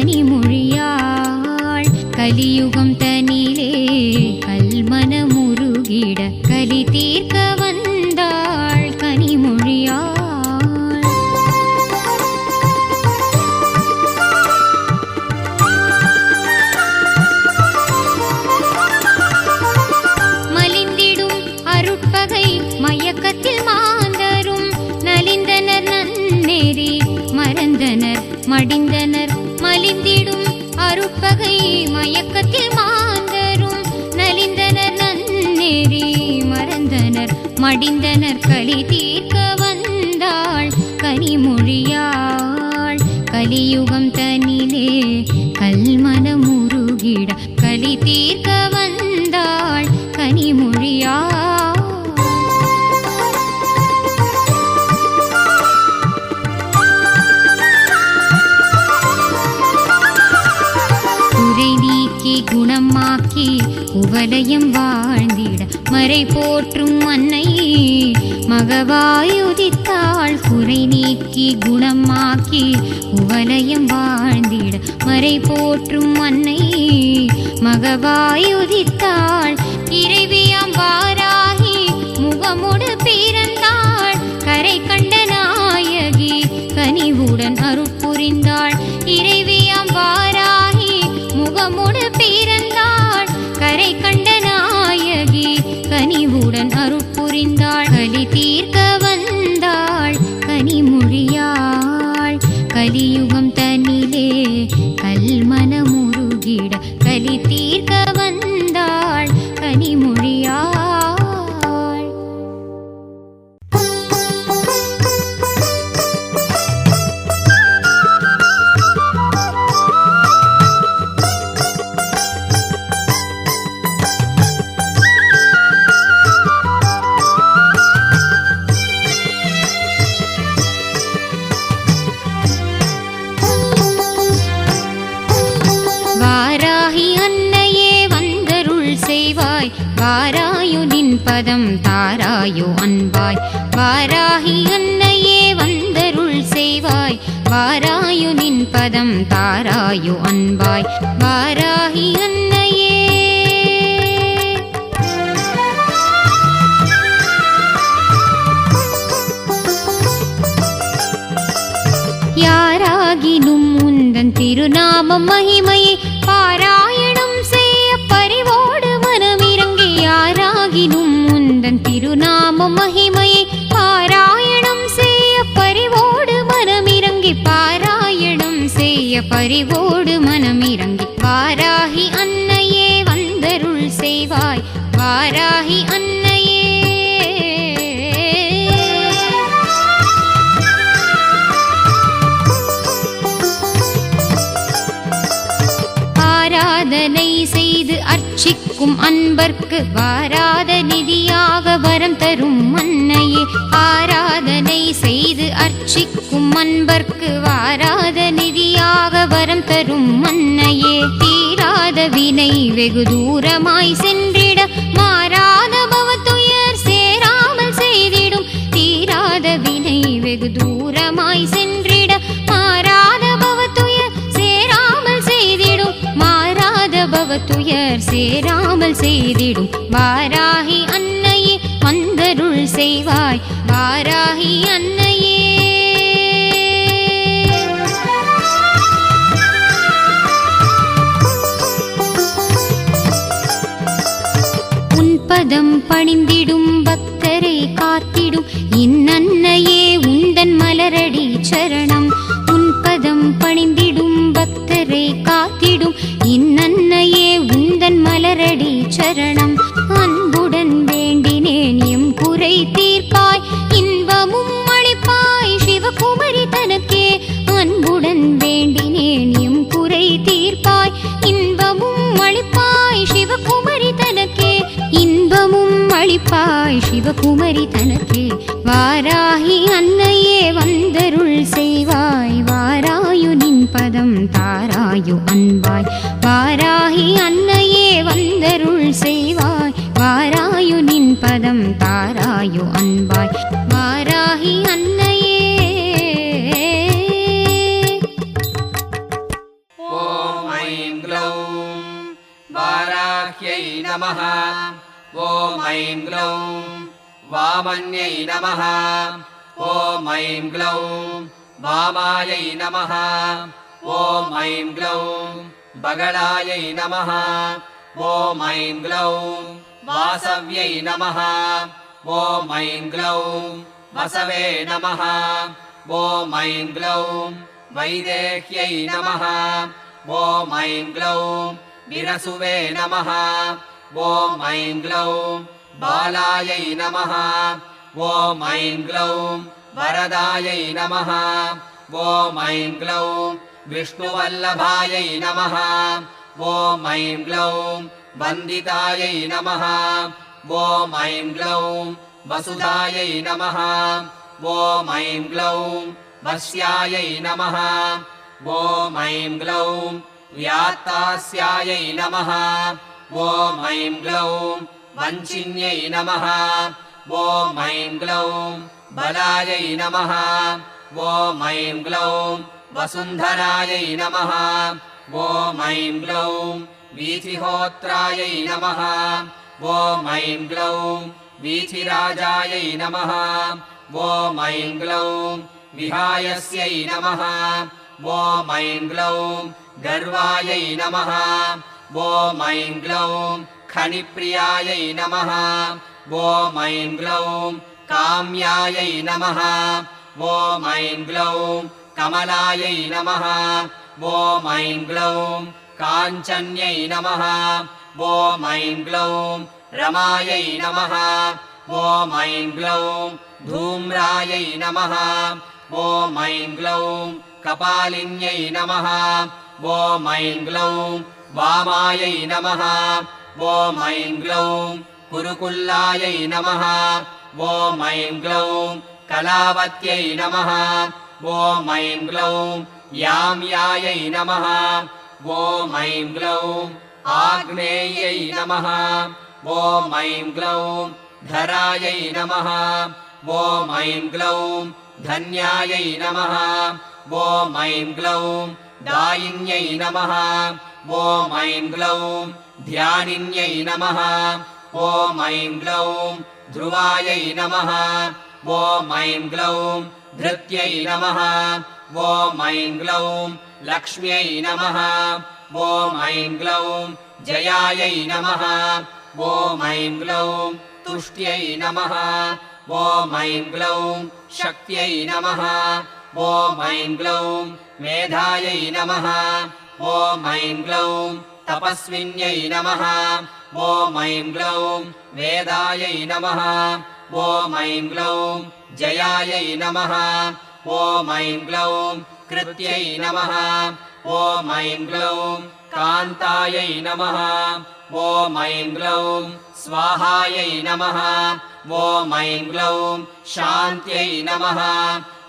கனிமொழியாள் கலியுகம் தனிலே கல்மனமுருகிட கலி தீர்க்க வந்தாள் கனிமொழியாள். மலிந்திடும் அருட்பகை மயக்கத்தில் மாந்தரும் நலிந்தனர் நன்னெறி மறந்தனர் மடிந்தனர். மலிந்திடும் அருட்பகை மயக்கத்தில் மாந்தரும் நலிந்தனர் நன்னெறி மறந்தனர் மடிந்தனர். கலி தீர்க்க வந்தாள் கனிமொழியாள் கலியுகம் தனிலே கல்மனமுருகிட கலி தீர்க்க வந்தாள் கனிமொழியாள். குறை நீக்கி குணமாக்கி குவலயம் வாழ்ந்திட மறை போற்றும் அன்னை மகவாயுதித்தாள். குறை நீக்கி குணமாக்கி குவலயம் வாழ்ந்திட மறை போற்றும் அன்னை மகவாயுதித்தாள். இறைவியாம் வாராகி முகமுடு பிறந்தாள் கரை கண்ட நாயகி கனிவுடன் அருட்புரிந்தாள். இறைவியாம் வாராகி முகமுடு பிறந்தாள் கரை கண்ட நாயகி கனிவுடன் அருட்புரிந்தாள். கலி தீர்க்க வந்தாள் கனிமொழியாள் கலியுகம் தனிலே கல்மனமுருகிட கலி தீர்க்க வந்தாள் கனிமொழியாள். வாராயு நின் பதம் தாராயோ அன்பாய். வாராகி அன்னையே வந்தருள் செய்வாய் வாராயு நின் பதம் தாராயோ அன்பாய். வாராகி அன்னையே யாராகினும் உந்தன் திருநாமம் மகிமையை பாராயணம் செய்ய பரிவோடு மனமிறங்கி. யாராகினும் உந்தன் திருநாமம் மகிமையை பாராயணம் செய்ய பரிவோடு மனமிறங்கி. பாராயணம் செய்ய பரிவோடு மனமிறங்கி. வாராகி அன்னையே வந்தருள் செய்வாய் வாராகி அன்னையே. ஆராதனை செய்து அர்ச்சிக்கும் அன்பர்க்கு வாராத நிதியாக வரம் தரும் அன்னையே. ஆராதனை செய்து அர்ச்சிக்கும் அன்பர்க்கு வாராத நிதியாக வரம் தரும் அன்னையே. தீராத வினை வெகு தூரமாய் சென்றிட மாறாத பவத்துயர் சேராமல் செய்திடும். தீராத வினை வெகு தூரமாய் சென்றிட மாறாத பவத்துயர் சேராமல் செய்திடும். மாறாத பவத்துயர் சேராமல் செய்திடும். வாராகி அன்னையே வந்தருள் செய்வாய் வாராகி அன்னையே. பதம் பணிந்திடும் பக்தரை காத்திடும் இன்னன்னையே உந்தன் மலரடி சரணம். உன் பதம் பணிந்திடும் பக்தரை காத்திடும் இன்னன்னையே உந்தன் மலரடி சரணம். அன்புடன் வேண்டினேன் எம் குறை தீர்ப்பாய் இன்பமும் அளிப்பாய் சிவகுமரி தனக்கே. அன்புடன் வேண்டினேன் எம் குறை தீர்ப்பாய் இன்பமும் அளிப்பாய் சிவகுமரி தனக்கே. இன்பமும் அளிப்பாய் சிவகுமரி தனக்கே. வாராகி அன்னையே வந்தருள் செய்வாய் வாராயு நின் பதம் தாராயு அன்பாய். வாராகி அன்னையே வந்தருள் செய்வாய் வாராயு நின் பதம் தாராயு அன்பாய். வாராகி அன்னையே. वाराह्यै नमः ॐ ऐं ग्लौं वामन्यै नमः ॐ ऐं ग्लौं वामायै नमः ॐ ऐं ग्लौं बगलायै नमः ॐ ऐं ग्लौं वासव्यै नमः ॐ ऐं ग्लौं वसवे नमः ॐ ऐं ग्लौं वैदेह्यै नमः ॐ ऐं ग्लौं विरसुवे नमः ॐ ऐं ग्लौं बालायै नमः ॐ ऐं ग्लौं वरदायै नमः ॐ ऐं ग्लौं विष्णुवल्लभायै नमः ॐ ऐं ग्लौं वन्दितायै नमः ॐ ऐं ग्लौं वसुधायै नमः ॐ ऐं ग्लौं वस्यायै नमः ॐ ऐं ग्लौं व्यात्तास्यायै नमः ॐ ऐं ग्लौं वञ्चिन्यै नमः ॐ ऐं ग्लौं बलायै नमः ॐ ऐं ग्लौं वसुन्धरायै नमः ॐ ऐं ग्लौं वीथिहोत्रायै नमः ॐ ऐं ग्लौं वीथिराजायै नमः ॐ ऐं ग्लौं विहायस्यै नमः ॐ ऐं ग्लौं गर्वायै नमः ॐ ऐं ग्लौं खनिप्रियायै नमः ॐ ऐं ग्लौं काम्यायै नमः ॐ ऐं ग्लौं कमलायै नमः ॐ ऐं ग्लौं काञ्चन्यै नमः ॐ ऐं ग्लौं रमायै नमः ॐ ऐं ग्लौं धूम्रायै नमः ॐ ऐं ग्लौं कपालिन्यै नमः ॐ ऐं ग्लौं वामायै नमः ॐ ऐं ग्लौं कुरुकुल्लायै नमः ॐ ऐं ग्लौं कलावत्यै नमः ॐ ऐं ग्लौं याम्यायै नमः ॐ ऐं ग्लौं आग्नेयै नमः ॐ ऐं ग्लौं धरायै नमः ॐ ऐं ग्लौं धन्यायै नमः ॐ ऐं ग्लौं दायिन्यै नमः ॐ ऐं ग्लौं ध्यानिन्यै नमः ॐ ऐं ग्लौं ध्रुवायै नमः ॐ ऐं ग्लौं धृत्यै नमः ॐ ऐं ग्लौं लक्ष्म्यै नमः ॐ ऐं ग्लौं जयायै नमः ॐ ऐं ग्लौं तुष्ट्यै नमः ॐ ऐं ग्लौं शक्त्यै नमः ॐ ऐं ग्लौं मेधायै नमः ॐ ऐं ग्लौं तपस्विन्यै नमः ॐ ऐं ग्लौं वेदायै नमः ॐ ऐं ग्लौं जयायै नमः ॐ ऐं ग्लौं कृत्यै नमः ॐ ऐं ग्लौं कान्तायै नमः ॐ ऐं ग्लौं स्वाहायै नमः ॐ ऐं ग्लौं शान्त्यै नमः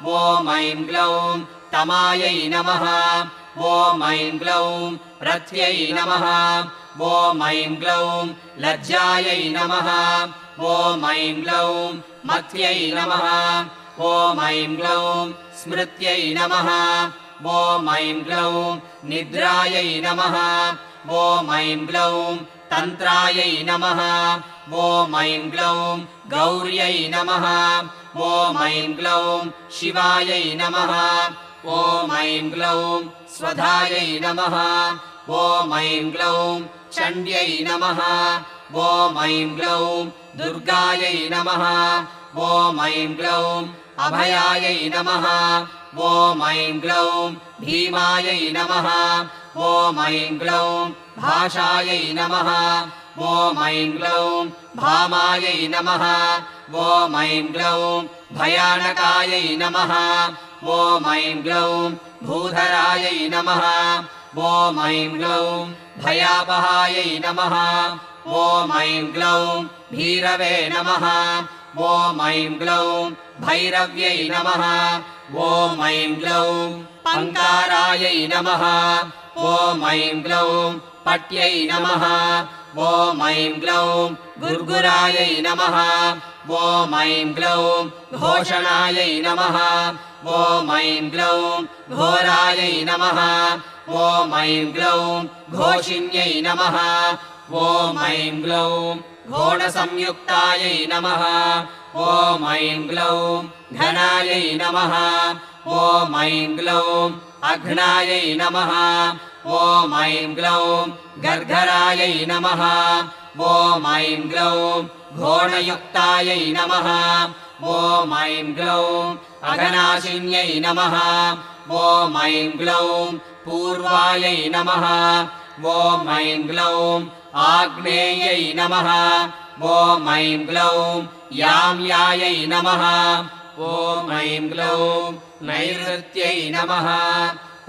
ॐ ऐं ग्लौं तमायै नमः ॐ ऐं ग्लौं रथ्यै नमः ॐ ऐं ग्लौं लज्जायै नमः ॐ ऐं ग्लौं मत्यै नमः ॐ ऐं ग्लौं स्मृत्यै नमः ॐ ऐं ग्लौं निद्रायै नमः ॐ ऐं ग्लौं तन्त्रायै नमः ॐ ऐं ग्लौं गौर्यै नमः ॐ ऐं ग्लौं शिवायै नमः ॐ ऐं ग्लौं स्वधायै नमः ॐ ऐं ग्लौं चण्ड्यै नमः ॐ ऐं ग्लौं दुर्गायै नमः ॐ ऐं ग्लौं अभयायै नमः ॐ ऐं ग्लौं भीमायै नमः ॐ ऐं ग्लौं भाषायै नमः ॐ ऐं ग्लौं भामायै नमः ॐ ऐं ग्लौं भयानकायै नमः ॐ ऐं ग्लौं भूधरायै नमः ॐ ऐं ग्लौं भयापहायै नमः ॐ ऐं ग्लौं भीरवे नमः ॐ ऐं ग्लौं भैरव्यै नमः ॐ ऐं ग्लौं पङ्कारायै नमः ॐ ऐं ग्लौं पट्यै नमः ॐ ऐं ग्लौं गुर्गुरायै नमः ॐ ऐं ग्लौं घोषणायै नमः ॐ ऐं ग्लौं घोरायै नमः ॐ ऐं ग्लौं घोषिण्यै नमः ॐ ऐं ग्लौं घोणसंयुक्तायै नमः ॐ ऐं ग्लौं घनायै नमः ॐ ऐं ग्लौं अघ्नायै नमः ॐ ऐं ग्लौं गर्गरायै नमः ॐ ऐं ग्लौं घोणयुक्तायै नमः ॐ ऐं ग्लौं अघनाशिन्यै नमः ॐ ऐं ग्लौं पूर्वायै नमः ॐ ऐं ग्लौं आग्नेयै नमः ॐ ऐं ग्लौं याम्यायै नमः ॐ ऐं ग्लौं नैऋत्यै नमः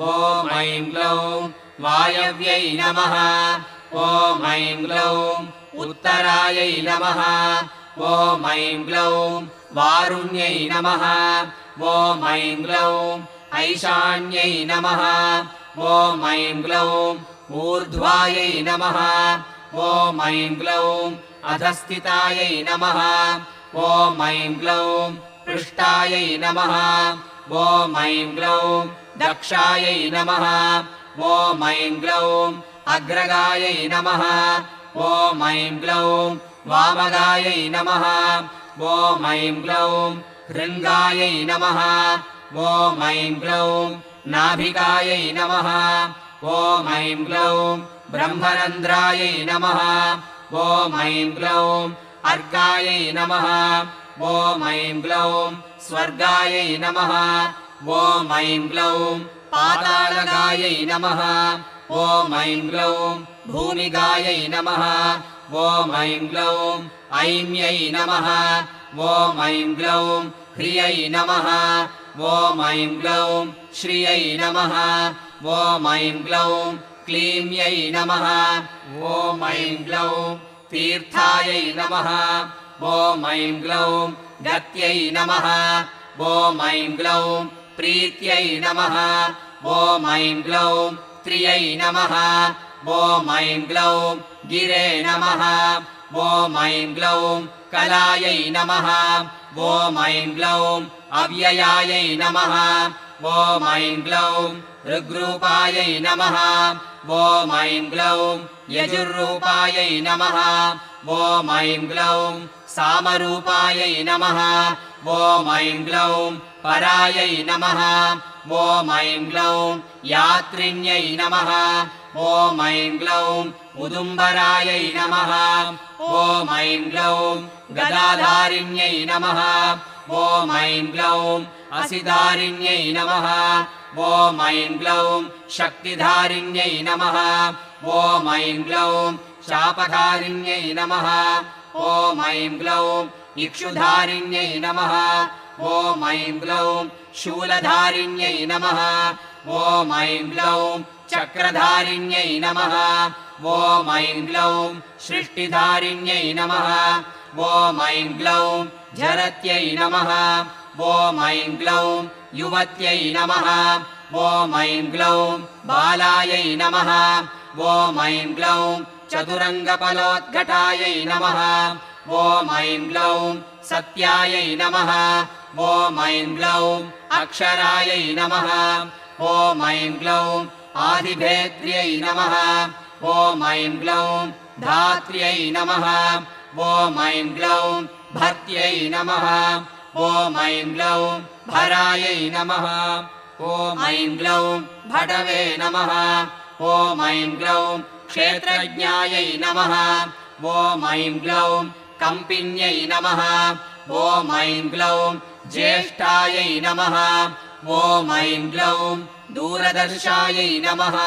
ॐ ऐं ग्लौं वायव्यै नमः ॐ ऐं ग्लौं उत्तरायै नमः ॐ ऐं ग्लौं वारुण्यै नमः ॐ ऐं ग्लौं ऐशान्यै नमः ॐ ऐं ग्लौं ऊर्ध्वायै नमः ॐ ऐं ग्लौं अधस्थितायै नमः ॐ ऐं ग्लौं पृष्ठायै नमः ॐ ऐं ग्लौं दक्षायै नमः ॐ ऐं ग्लौं अग्रगायै नमः ॐ ऐं ग्लौं वामगायै नमः ॐ ऐं ग्लौं हृङ्गायै नमः ॐ ऐं ग्लौं नाभिकायै नमः ॐ ऐं ग्लौं ब्रह्मरन्ध्रायै नमः ॐ ऐं ग्लौं अर्कायै नमः ॐ ऐं ग्लौं स्वर्गायै नमः ॐ ऐं ग्लौं पातालगायै नमः ॐ ऐं ग्लौं भूमिगायै नमः ॐ ऐं ग्लौं ऐम्यै नमः ॐ ऐं ग्लौं ह्रियै नमः ॐ ऐं ग्लौं श्रियै नमः ॐ ऐं ग्लौं क्लीम्यै नमः ॐ ऐं ग्लौं तीर्थायै नमः ॐ ऐं ग्लौं गत्यै नमः ॐ ऐं ग्लौं प्रीत्यै नमः ॐ ऐं ग्लौं त्रियै नमः ॐ ऐं ग्लौं गिरे नमः ॐ ऐं ग्लौं कलायै नमः ॐ ऐं ग्लौं अव्ययायै नमः ॐ ऐं ग्लौं ऋग्रूपायै नमः ॐ ऐं ग्लौं यजुर्रूपायै नमः ॐ ऐं ग्लौं सामरूपायै नमः ॐ ऐं ग्लौं परायै नमः ॐ ऐं ग्लौं यात्रिण्यै नमः ॐ ऐं ग्लौं उदुम्बरायै नमः ॐ ऐं ग्लौं गदाधारिण्यै नमः ॐ ऐं ग्लौं असिधारिण्यै नमः ॐ ऐं ग्लौं शक्तिधारिण्यै नमः ॐ ऐं ग्लौं शापधारिण्यै नमः ॐ ऐं ग्लौं इक्षुधारिण्यै नमः ॐ ऐं ग्लौं शूलधारिण्यै नमः ॐ ऐं ग्लौं चक्रधारिण्यै नमः ॐ ऐं ग्लौं सृष्टिधारिण्यै नमः ॐ ऐं ग्लौं झरत्यै नमः ॐ ऐं ग्लौं युवत्यै नमः ॐ ऐं ग्लौं बालायै नमः ॐ ऐं ग्लौं चतुरङ्गफलोद्घटायै नमः ॐ ऐं ग्लौं सत्यायै नमः ॐ ऐं ग्लौं अक्षरायै नमः ॐ ऐं ग्लौं आदिभेद्र्यै नमः ॐ ऐं ग्लौं धात्र्यै नमः ॐ ऐं ग्लौं भर्त्यै नमः ॐ ऐं ग्लौं भरायै नमः ॐ ऐं ग्लौं भटवे नमः ॐ ऐं ग्लौं क्षेत्रज्ञायै नमः ॐ ऐं ग्लौं कम्पिन्यै नमः ॐ ऐं ग्लौं ज्येष्ठायै नमः ॐ ऐं ग्लौं दूरदर्शायै नमः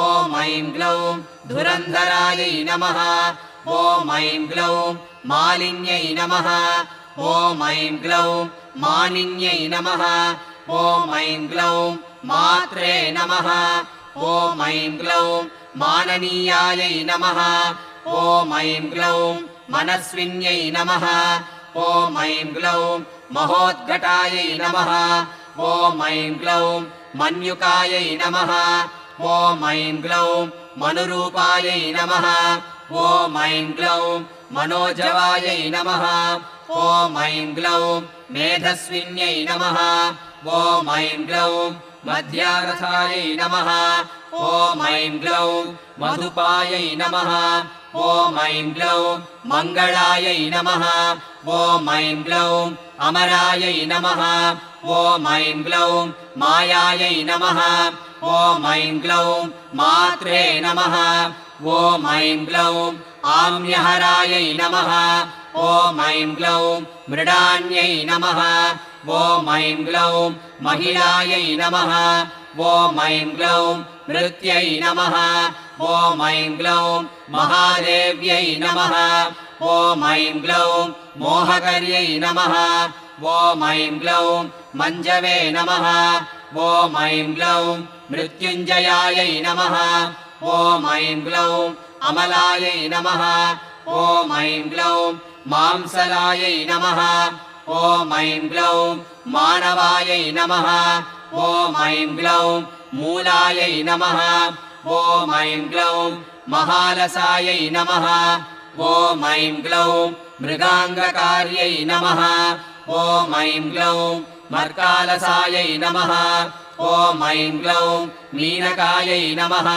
ॐ ऐं ग्लौं धुरन्धरायै नमः ॐ ऐं ग्लौं मालिन्यै नमः ॐ ऐं ग्लौं मानिन्यै नमः ॐ ऐं ग्लौं मात्रे नमः ॐ ऐं ग्लौं माननीयायै नमः ॐ ऐं ग्लौं मनस्विन्यै नमः ॐ ऐं ग्लौं महोद्घटायै नमः ॐ ऐं ग्लौं मन्युकायै नमः ॐ ऐं ग्लौं मनुरूपायै नमः ॐ ऐं ग्लौं मनोजवायै नमः ॐ ऐं ग्लौं मेधस्विन्यै नमः ॐ ऐं ग्लौं मध्यारथायै नमः ॐ ऐं ग्लौं मधुपायै नमः ॐ ऐं ग्लौं मङ्गलायै नमः ॐ ऐं ग्लौं अमरायै नमः ॐ ऐं ग्लौं मायायै नमः ॐ ऐं ग्लौं मात्रे नमः ॐ ऐं ग्लौं आम्यहरायै नमः ॐ ऐं ग्लौं मृडान्यै नमः ॐ ऐं ग्लौं महिलायै नमः ॐ ऐं ग्लौं मृत्यै नमः ॐ ऐं ग्लौं महादेव्यै नमः ॐ ऐं ग्लौं मोहकर्यै नमः ॐ ऐं ग्लौं मञ्जवे नमः ॐ ऐं ग्लौं मृत्युञ्जयायै नमः ॐ ऐं ग्लौं अमलायै नमः ॐ ऐं ग्लौं मांसलायै नमः ॐ ऐं ग्लौं मानवायै नमः ॐ ऐं ग्लौं मूलायै नमः ॐ ऐं ग्लौं महालसायै नमः ॐ ऐं ग्लौं मृगाङ्गकार्यै नमः ॐ ऐं ग्लौं मर्कालसायै नमः ॐ ऐं ग्लौं मीनकायै नमः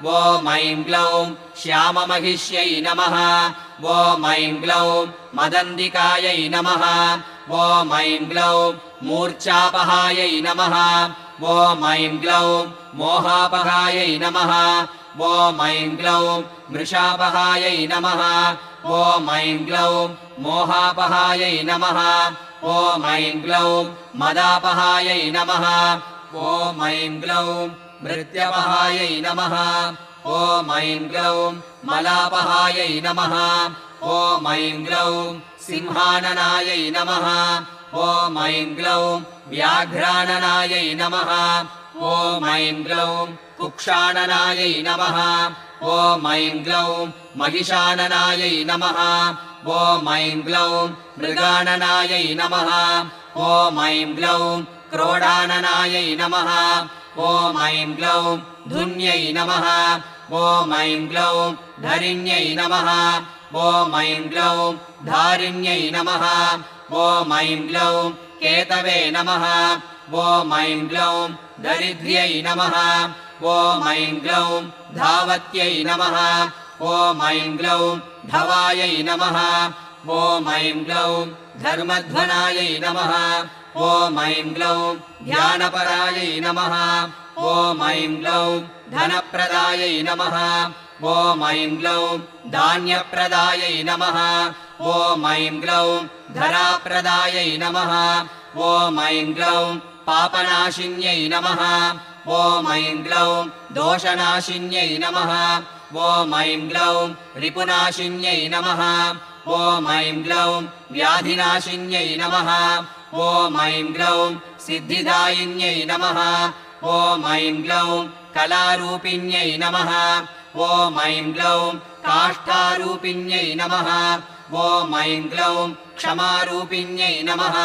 ॐ ऐं ग्लौं श्याममहिष्यै नमः ॐ ऐं ग्लौं मदन्दिकायै नमः ॐ ऐं ग्लौं मूर्च्छापहायै नमः ॐ ऐं ग्लौं मोहापहायै नमः ॐ ऐं ग्लौं मृषापहायै नमः ॐ ऐं ग्लौं मोहापहायै नमः ॐ ऐं ग्लौं मदापहायै नमः ॐ ऐं ग्लौं मृत्यपहायै नमः ॐ ऐं ग्लौं मलापहायै नमः ॐ ऐं ग्लौं सिंहाननायै नमः ॐ ऐं ग्लौं व्याघ्राननायै नमः ॐ ऐं ग्लौं कुक्षाननायै नमः ॐ ऐं ग्लौं महिषाननायै नमः ॐ ऐं ग्लौं मृगाननायै नमः ॐ ऐं ग्लौं क्रोडाननायै नमः ॐ ऐं ग्लौं धुन्यै नमः ॐ ऐं ग्लौं धरिण्यै नमः ॐ ऐं ग्लौं धारिण्यै नमः ॐ ऐं ग्लौं केतवे नमः ॐ ऐं ग्लौं दरिद्र्यै नमः ॐ ऐं ग्लौं धावत्यै नमः ॐ ऐं ग्लौं धवायै नमः ॐ ऐं ग्लौं धर्मध्वनायै नमः ॐ ऐं ग्लौं ध्यानपरायै नमः ॐ ऐं ग्लौं धनप्रदायै नमः ॐ ऐं ग्लौं धान्यप्रदायै नमः ॐ ऐं ग्लौं धराप्रदायै नमः ॐ ऐं ग्लौं पापनाशिन्यै नमः ॐ ऐं ग्लौं दोषनाशिन्यै नमः ॐ ऐं ग्लौं रिपुनाशिन्यै नमः ॐ ऐं ग्लौं व्याधिनाशिन्यै नमः ॐ ऐं ग्लौं सिद्धिदायिन्यै नमः ॐ ऐं ग्लौं कलारूपिण्यै नमः ॐ ऐं ग्लौं काष्ठारूपिण्यै नमः ॐ ऐं ग्लौं क्षमारूपिण्यै नमः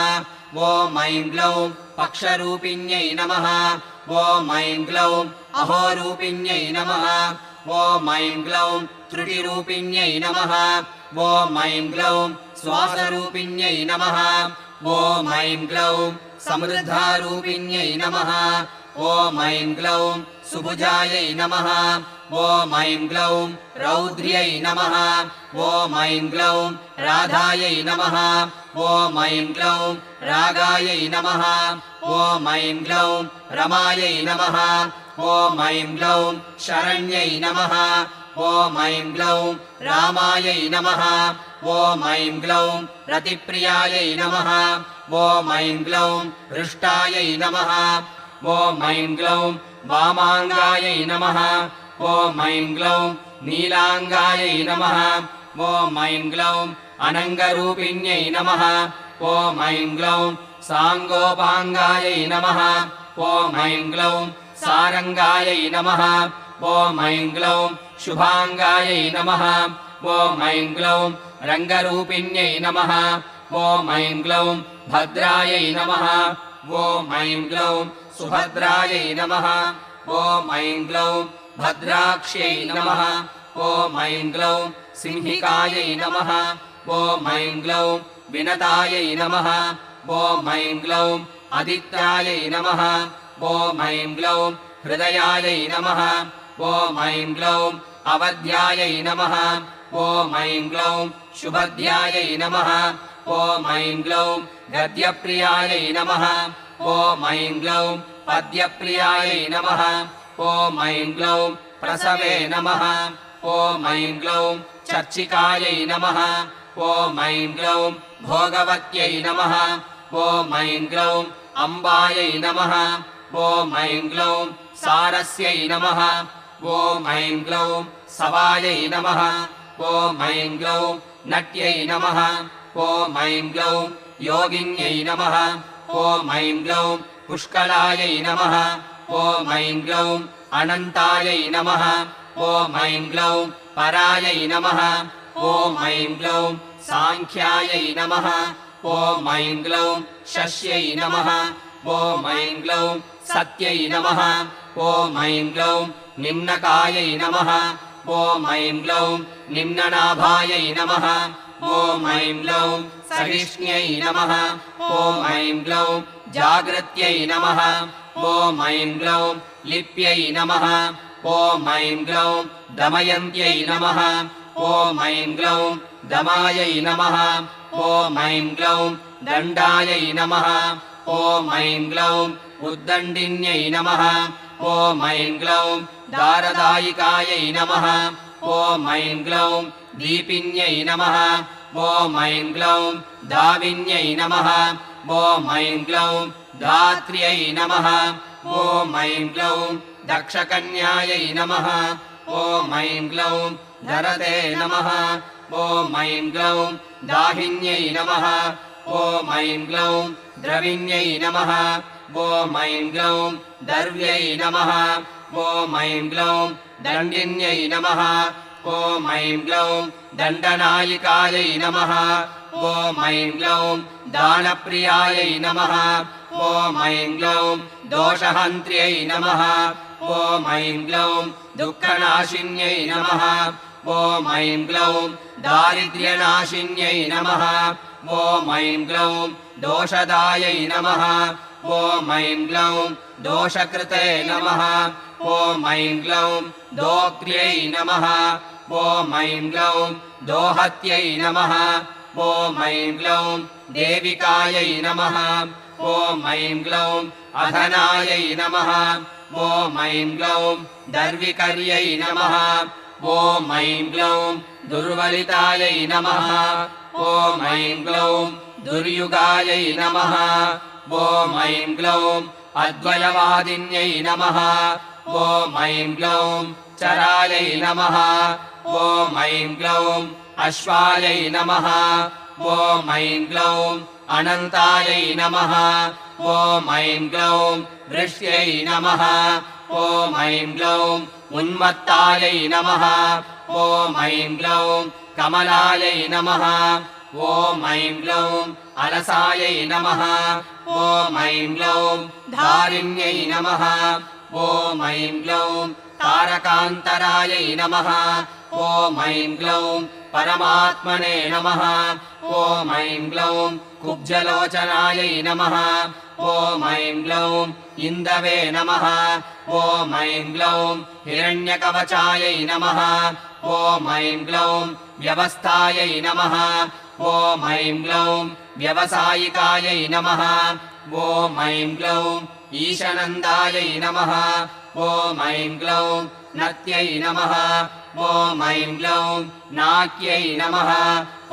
ॐ ऐं ग्लौं पक्षरूपिण्यै नमः ॐ ऐं ग्लौं अहोरूपिण्यै नमः ॐ ऐं ग्लौं त्रुटिरूपिण्यै नमः ॐ ऐं ग्लौं श्वासरूपिण्यै नमः ॐ ऐं ग्लौं समृद्धारूपिण्यै नमः ॐ ऐं ग्लौं सुभुजायै नमः ॐ ऐं ग्लौं रौद्र्यै नमः ॐ ऐं ग्लौं राधायै नमः ॐ ऐं ग्लौं रागायै नमः ॐ ऐं ग्लौं रमायै नमः ॐ ऐं ग्लौं शरण्यै नमः ॐ ऐं ग्लौं रामायै नमः ॐ ऐं ग्लौं रतिप्रियायै नमः ॐ ऐं ग्लौं हृष्टायै नमः ॐ ऐं ग्लौं वामाङ्गायै नमः ॐ ऐं ग्लौं नीलाङ्गायै नमः ॐ ऐं ग्लौं अनङ्गरूपिण्यै नमः ॐ ऐं ग्लौं साङ्गोपाङ्गायै नमः ॐ ऐं ग्लौं सारङ्गायै नमः ॐ ऐं ग्लौं शुभाङ्गायै नमः ॐ ऐं ग्लौं रङ्गरूपिण्यै नमः ॐ ऐं ग्लौं भद्रायै नमः ॐ ऐं ग्लौं सुभद्रायै नमः ॐ ऐं ग्लौं भद्राक्ष्यै नमः ॐ ऐं ग्लौं सिंहिकायै नमः ॐ ऐं ग्लौं विनतायै नमः ॐ ऐं ग्लौं आदित्यायै नमः ॐ ऐं ग्लौं हृदयायै नमः ॐ ऐं ग्लौं अवध्यायै नमः ॐ ऐं ग्लौं शुभध्यायै नमः ॐ ऐं ग्लौं गद्यप्रियायै नमः ॐ ऐं ग्लौं पद्यप्रियायै नमः ॐ ऐं ग्लौं प्रसवे नमः ॐ ऐं ग्लौं चर्चिकायै नमः ॐ ऐं ग्लौं भोगवत्यै नमः ॐ ऐं ग्लौं अम्बायै नमः ॐ ऐं ग्लौं सारस्यै नमः ॐ ऐं ग्लौं सवायै नमः ॐ ऐं ग्लौं नट्यै नमः ॐ ऐं ग्लौं योगिन्यै नमः ॐ ऐं ग्लौं पुष्कलायै नमः ॐ ऐं ग्लौं अनन्तायै नमः ॐ ऐं ग्लौं परायै नमः ॐ ऐं ग्लौं साङ्ख्यायै नमः ॐ ऐं ग्लौं शस्यै नमः ॐ ऐं ग्लौं सत्यै नमः ॐ ऐं ग्लौं निम्नकायै नमः ॐ ऐं ग्लौं निम्ननाभायै नमः ॐ ऐं ग्लौं सहिष्ण्यै नमः ॐ ऐं ग्लौं जागृत्यै नमः ॐ ऐं ग्लौं लिप्यै नमः ॐ ऐं ग्लौं दमयन्त्यै नमः ॐ ऐं ग्लौं दमायै नमः ॐ ऐं ग्लौं दण्डायै नमः ॐ ऐं ग्लौं उद्दण्डिन्यै नमः ॐ ऐं ग्लौं दारदायिकायै नमः ॐ ऐं ग्लौं दीपिन्यै नमः ॐ ऐं ग्लौं दाविन्यै नमः ॐ ऐं ग्लौं धात्र्यै नमः ॐ ऐं ग्लौं दक्षकन्यायै नमः ॐ ऐं ग्लौं धरते नमः ॐ ऐं ग्लौं दाहिन्यै नमः ॐ ऐं ग्लौं द्रविण्यै नमः ॐ ऐं ग्लौं दर्व्यै नमः ॐ ऐं ग्लौं दण्डिन्यै नमः ॐ ऐं ग्लौं दण्डनायिकायै नमः ॐ ऐं ग्लौं दानप्रियायै नमः ॐ ऐं ग्लौं दोषहन्त्र्यै नमः ॐ ऐं ग्लौं दुःखनाशिन्यै नमः ॐ ऐं ग्लौं दारिद्र्यनाशिन्यै नमः ॐ ऐं ग्लौं दोषदायै नमः ॐ ऐं ग्लौं दोषकृते नमः ॐ ऐं ग्लौं दोक्त्र्यै नमः ॐ ऐं ग्लौं दोहत्यै नमः ॐ ऐं ग्लौं देविकायै नमः ॐ ऐं ग्लौं अधनायै नमः ॐ ऐं ग्लौं दर्विकर्यै नमः ॐ ऐं ग्लौं दुर्वलितायै नमः ॐ ऐं ग्लौं दुर्युगायै नमः ॐ ऐं ग्लौं अद्वयवादिन्यै नमः ॐ ऐं ग्लौं चरायै नमः ॐ ऐं ग्लौं अश्वायै नमः ॐ ऐं ग्लौं अनन्तायै नमः ॐ ऐं ग्लौं वृष्ट्यै नमः ॐ ऐं ग्लौं उन्मत्तायै नमः ॐ ऐं ग्लौं कमलायै नमः ॐ ऐं ग्लौं अलसायै नमः ॐ ऐं ग्लौं धारिण्यै नमः ॐ ऐं ग्लौं तारकान्तरायै नमः ॐ ऐं ग्लौं परमात्मने नमः ॐ ऐं ग्लौं कुब्जलोचनायै नमः ॐ ऐं ग्लौं इन्दवे नमः ॐ ऐं ग्लौं हिरण्यकवचायै नमः ॐ ऐं ग्लौं व्यवस्थायै नमः ॐ ऐं ग्लौं व्यवसायिकायै नमः ॐ ऐं ग्लौं ईशनन्दायै नमः ॐ ऐं ग्लौं नत्यै नमः ॐ ऐं ग्लौं नाक्यै नमः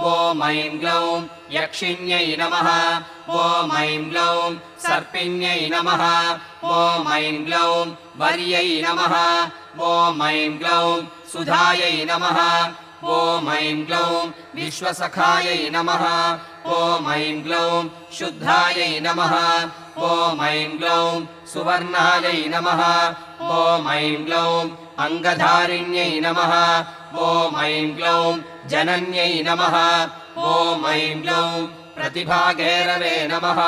ॐ ऐं ग्लौं यक्षिण्यै नमः ॐ ऐं ग्लौं सर्पिण्यै नमः ॐ ऐं ग्लौं वर्यै नमः ॐ ऐं ग्लौं सुधायै नमः ॐ ऐं ग्लौं विश्वसखायै नमः ॐ ऐं ग्लौं शुद्धायै नमः ॐ ऐं ग्लौं सुवर्णायै नमः ॐ ऐं ग्लौं अङ्गधारिण्यै नमः ॐ ऐं ग्लौं जनन्यै नमः ॐ ऐं ग्लौं प्रतिभागैरवे नमः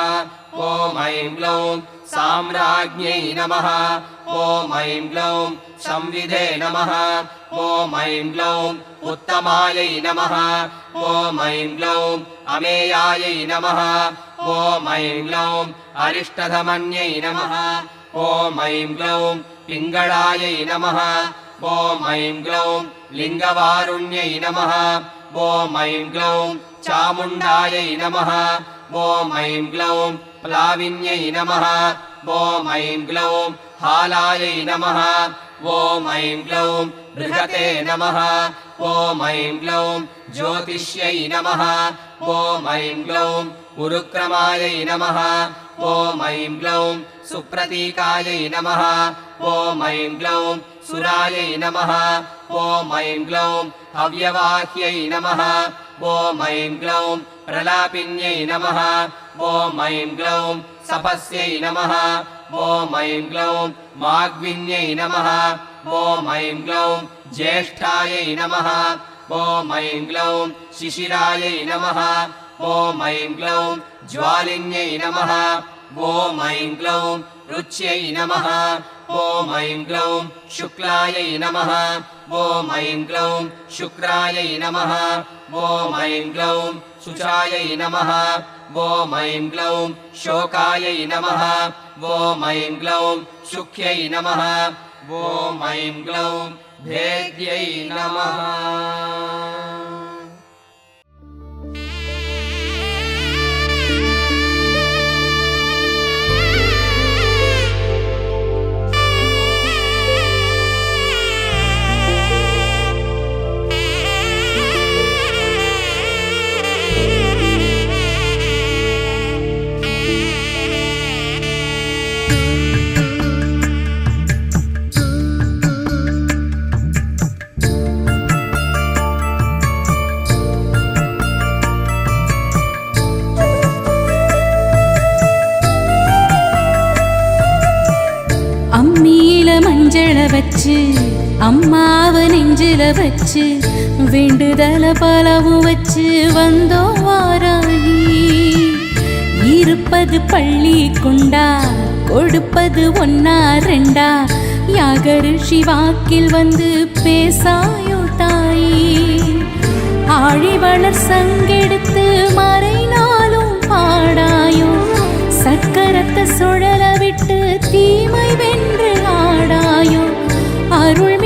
ॐ ऐं ग्लौं साम्राज्ञै नमः ॐ ऐं ग्लौं संविधे नमः ॐ ऐं ग्लौं उत्तमायै नमः ॐ ऐं ग्लौं अमेयायै नमः ॐ ऐं ग्लौं अरिष्टधमन्यै नमः ॐ ऐं ग्लौं पिङ्गळायै नमः ॐ ऐं ग्लौं लिङ्गवारुण्यै नमः ॐ ऐं ग्लौं चामुण्डायै नमः ॐ ऐं ग्लौं प्लाविन्यै नमः ॐ ऐं ग्लौं हालायै नमः ॐ ऐं ग्लौं बृहते नमः ॐ ऐं ग्लौं ज्योतिष्यै नमः ॐ ऐं ग्लौं उरुक्रमायै नमः ॐ ऐं ग्लौं सुप्रतीकायै नमः ॐ ऐं ग्लौं सुरायै नमः ॐ ऐं ग्लौं हव्यवाह्यै नमः ॐ ऐं ग्लौं प्रलापिन्यै नमः ॐ ऐं ग्लौं सपस्यै नमः ॐ ऐं ग्लौं माग्विन्यै नमः ॐ ऐं ग्लौं ज्येष्ठायै नमः ॐ ऐं ग्लौं शिशिरायै नमः ॐ ऐं ग्लौं ज्वालिन्यै नमः ॐ ऐं ग्लौं रुच्यै नमः ॐ ऐं ग्लौं शुक्लायै नमः ॐ ऐं ग्लौं शुक्रायै नमः ॐ ऐं ग्लौं शुचायै नमः ॐ ऐं ग्लौं शोकायै नमः ॐ ऐं ग्लौं शुक्यै नमः ॐ ऐं ग्लौं भेद्यै नमः மஞ்சள வச்சு அம்மாவ நெஞ்சில வச்சு வேண்டுதல பலவும் வச்சு வந்தோம் வாராகி இருப்பது பள்ளி கொண்டா கொடுப்பது ஒன்னா ரெண்டா யாகரிஷி வாக்கில் வந்து பேசாயோ தாயி ஆழிவளர் சங்கெடுத்து மறைநாளும் பாடாயோ சக்கரத்தை சுழல விட்டு தீமை வென்று ஆடாயோ அருள்